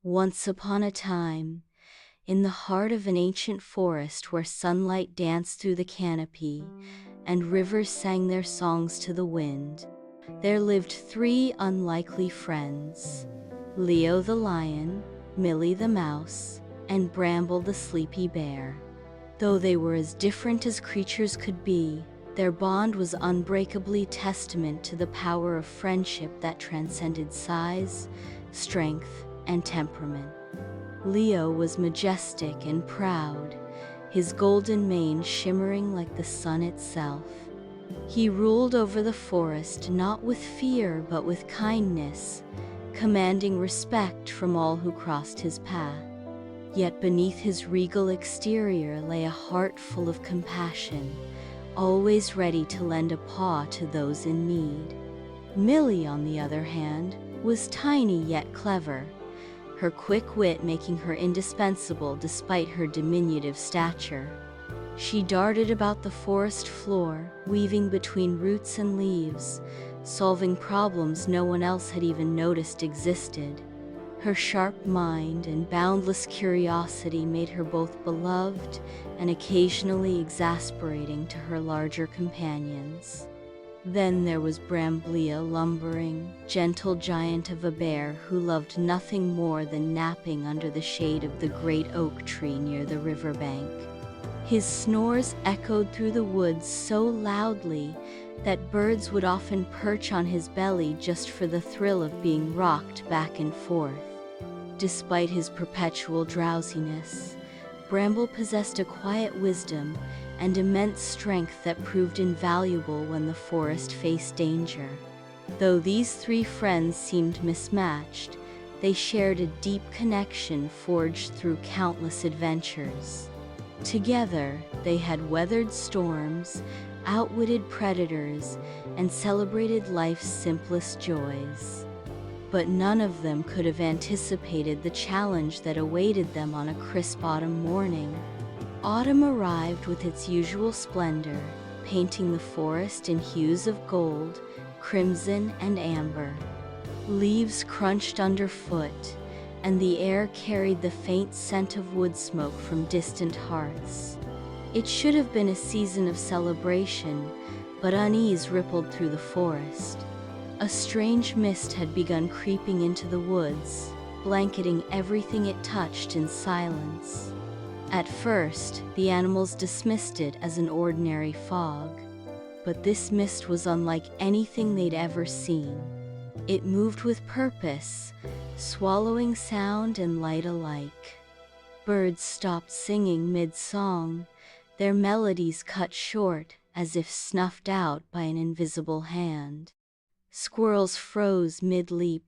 Once upon a time, in the heart of an ancient forest where sunlight danced through the canopy and rivers sang their songs to the wind, there lived three unlikely friends: Leo the lion, Millie the mouse, and Bramble the sleepy bear. Though they were as different as creatures could be, their bond was unbreakably testament to the power of friendship that transcended size, strength, and temperament. Leo was majestic and proud, his golden mane shimmering like the sun itself. He ruled over the forest not with fear but with kindness, commanding respect from all who crossed his path. Yet beneath his regal exterior lay a heart full of compassion, always ready to lend a paw to those in need. Millie, on the other hand, was tiny yet clever, her quick wit making her indispensable despite her diminutive stature. She darted about the forest floor, weaving between roots and leaves, solving problems no one else had even noticed existed. Her sharp mind and boundless curiosity made her both beloved and occasionally exasperating to her larger companions. Then there was Bramble, a lumbering, gentle giant of a bear who loved nothing more than napping under the shade of the great oak tree near the riverbank. His snores echoed through the woods so loudly that birds would often perch on his belly just for the thrill of being rocked back and forth. Despite his perpetual drowsiness, Bramble possessed a quiet wisdom and immense strength that proved invaluable when the forest faced danger. Though these three friends seemed mismatched, they shared a deep connection forged through countless adventures. Together, they had weathered storms, outwitted predators, and celebrated life's simplest joys. But none of them could have anticipated the challenge that awaited them on a crisp autumn morning. Autumn arrived with its usual splendor, painting the forest in hues of gold, crimson, and amber. Leaves crunched underfoot, and the air carried the faint scent of wood smoke from distant hearths. It should have been a season of celebration, but unease rippled through the forest. A strange mist had begun creeping into the woods, blanketing everything it touched in silence. At first, the animals dismissed it as an ordinary fog, but this mist was unlike anything they'd ever seen. It moved with purpose, swallowing sound and light alike. Birds stopped singing mid-song, their melodies cut short as if snuffed out by an invisible hand. Squirrels froze mid-leap,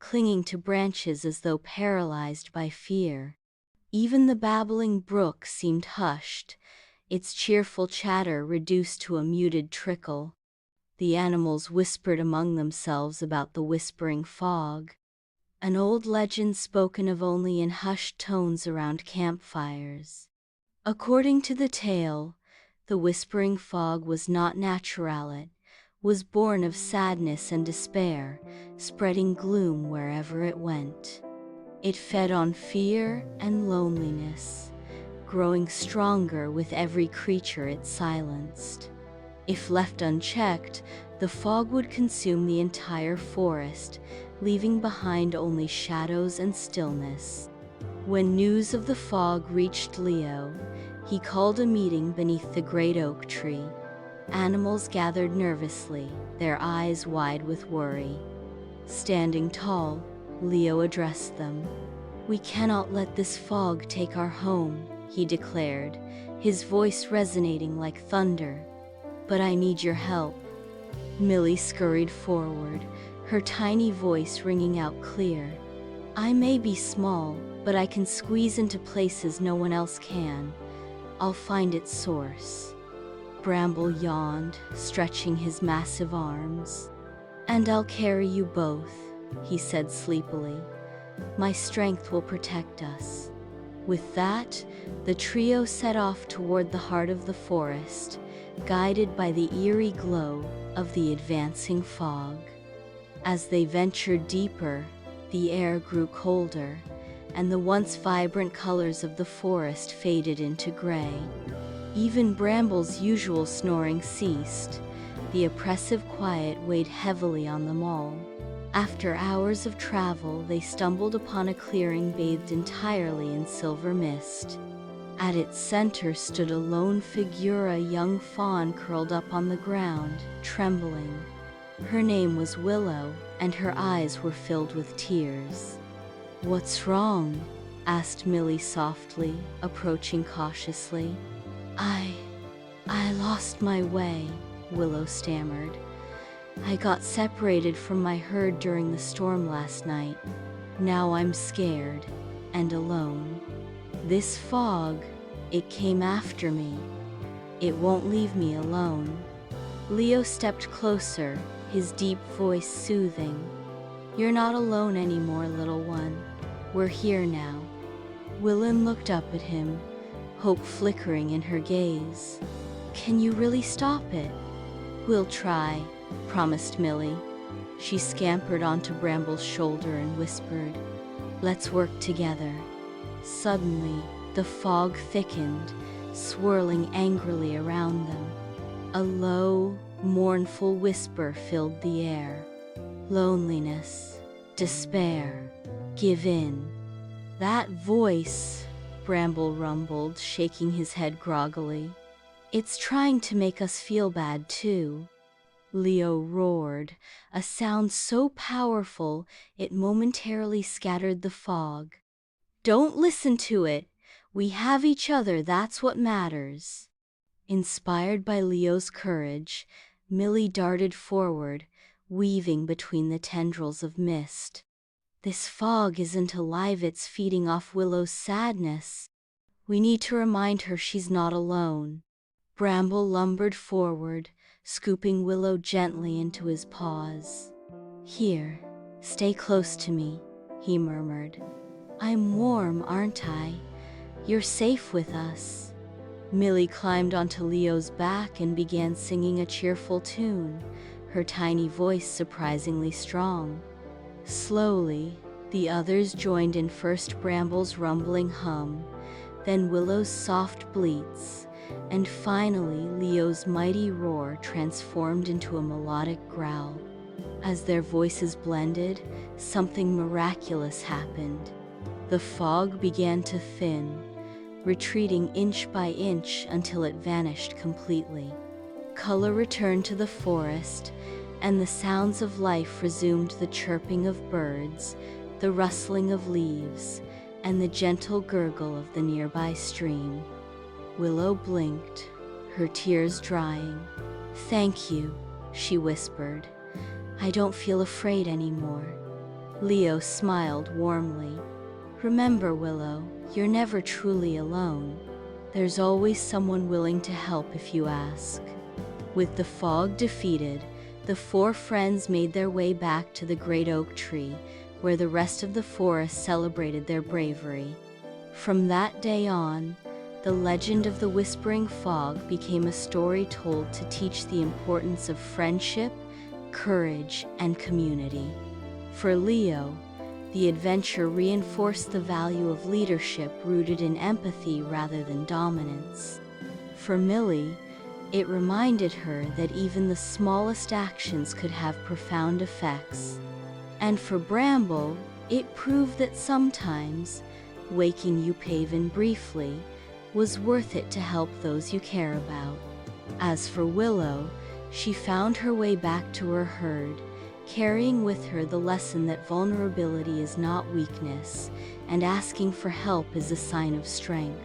clinging to branches as though paralyzed by fear. Even the babbling brook seemed hushed, its cheerful chatter reduced to a muted trickle. The animals whispered among themselves about the whispering fog, an old legend spoken of only in hushed tones around campfires. According to the tale, the whispering fog was not natural, was born of sadness and despair, spreading gloom wherever it went. It fed on fear and loneliness, growing stronger with every creature it silenced. If left unchecked, the fog would consume the entire forest, leaving behind only shadows and stillness. When news of the fog reached Leo, he called a meeting beneath the great oak tree. Animals gathered nervously, their eyes wide with worry. Standing tall, Leo addressed them. "We cannot let this fog take our home," he declared, his voice resonating like thunder. "But I need your help." Millie scurried forward, her tiny voice ringing out clear. "I may be small, but I can squeeze into places no one else can. I'll find its source." Bramble yawned, stretching his massive arms. "And I'll carry you both," he said sleepily. "My strength will protect us." With that, the trio set off toward the heart of the forest, guided by the eerie glow of the advancing fog. As they ventured deeper, the air grew colder, and the once vibrant colors of the forest faded into gray. Even Bramble's usual snoring ceased. The oppressive quiet weighed heavily on them all. After hours of travel, they stumbled upon a clearing bathed entirely in silver mist. At its center stood a lone figure, a young fawn curled up on the ground, trembling. Her name was Willow, and her eyes were filled with tears. "What's wrong?" asked Millie softly, approaching cautiously. I lost my way," Willow stammered. "I got separated from my herd during the storm last night. Now I'm scared and alone. This fog, it came after me. It won't leave me alone." Leo stepped closer, his deep voice soothing. "You're not alone anymore, little one. We're here now." Willow looked up at him, hope flickering in her gaze. "Can you really stop it?" "We'll try," promised Millie. She scampered onto Bramble's shoulder and whispered, "Let's work together." Suddenly, the fog thickened, swirling angrily around them. A low, mournful whisper filled the air. "Loneliness, despair, give in." "That voice," Bramble rumbled, shaking his head groggily. "It's trying to make us feel bad too." Leo roared, a sound so powerful it momentarily scattered the fog. "Don't listen to it. We have each other, that's what matters." Inspired by Leo's courage, Millie darted forward, weaving between the tendrils of mist. "This fog isn't alive, it's feeding off Willow's sadness. We need to remind her she's not alone." Bramble lumbered forward, scooping Willow gently into his paws. "Here, stay close to me," he murmured. "I'm warm, aren't I? You're safe with us." Millie climbed onto Leo's back and began singing a cheerful tune, her tiny voice surprisingly strong. Slowly, the others joined in, first Bramble's rumbling hum, then Willow's soft bleats, and finally Leo's mighty roar transformed into a melodic growl. As their voices blended, something miraculous happened. The fog began to thin, retreating inch by inch until it vanished completely. Color returned to the forest, and the sounds of life resumed: the chirping of birds, the rustling of leaves, and the gentle gurgle of the nearby stream. Willow blinked, her tears drying. "Thank you," she whispered. "I don't feel afraid anymore." Leo smiled warmly. "Remember, Willow, you're never truly alone. There's always someone willing to help if you ask." With the fog defeated, the four friends made their way back to the great oak tree, where the rest of the forest celebrated their bravery. From that day on, the legend of the Whispering Fog became a story told to teach the importance of friendship, courage, and community. For Leo, the adventure reinforced the value of leadership rooted in empathy rather than dominance. For Millie, it reminded her that even the smallest actions could have profound effects. And for Bramble, it proved that sometimes, waking you paven briefly, was worth it to help those you care about. As for Willow, she found her way back to her herd, carrying with her the lesson that vulnerability is not weakness, and asking for help is a sign of strength.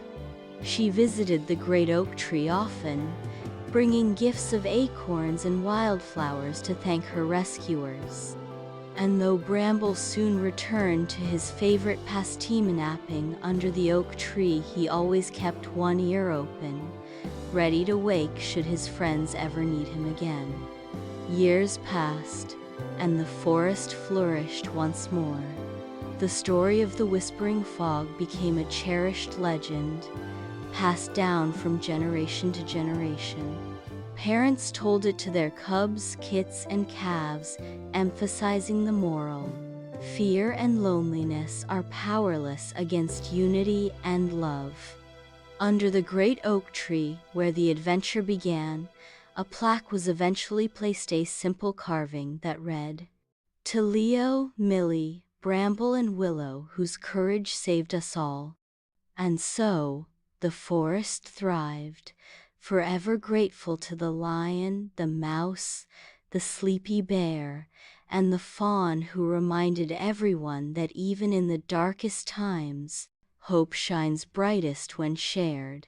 She visited the great oak tree often, bringing gifts of acorns and wildflowers to thank her rescuers. And though Bramble soon returned to his favorite pastime, napping under the oak tree, he always kept one ear open, ready to wake should his friends ever need him again. Years passed, and the forest flourished once more. The story of the Whispering Fog became a cherished legend, passed down from generation to generation. Parents told it to their cubs, kits, and calves, emphasizing the moral: Fear and loneliness are powerless against unity and love. Under the great oak tree where the adventure began, a plaque was eventually placed, a simple carving that read, "To Leo, Millie, Bramble and Willow, whose courage saved us all." And so, the forest thrived, forever grateful to the lion, the mouse, the sleepy bear, and the fawn who reminded everyone that even in the darkest times, hope shines brightest when shared.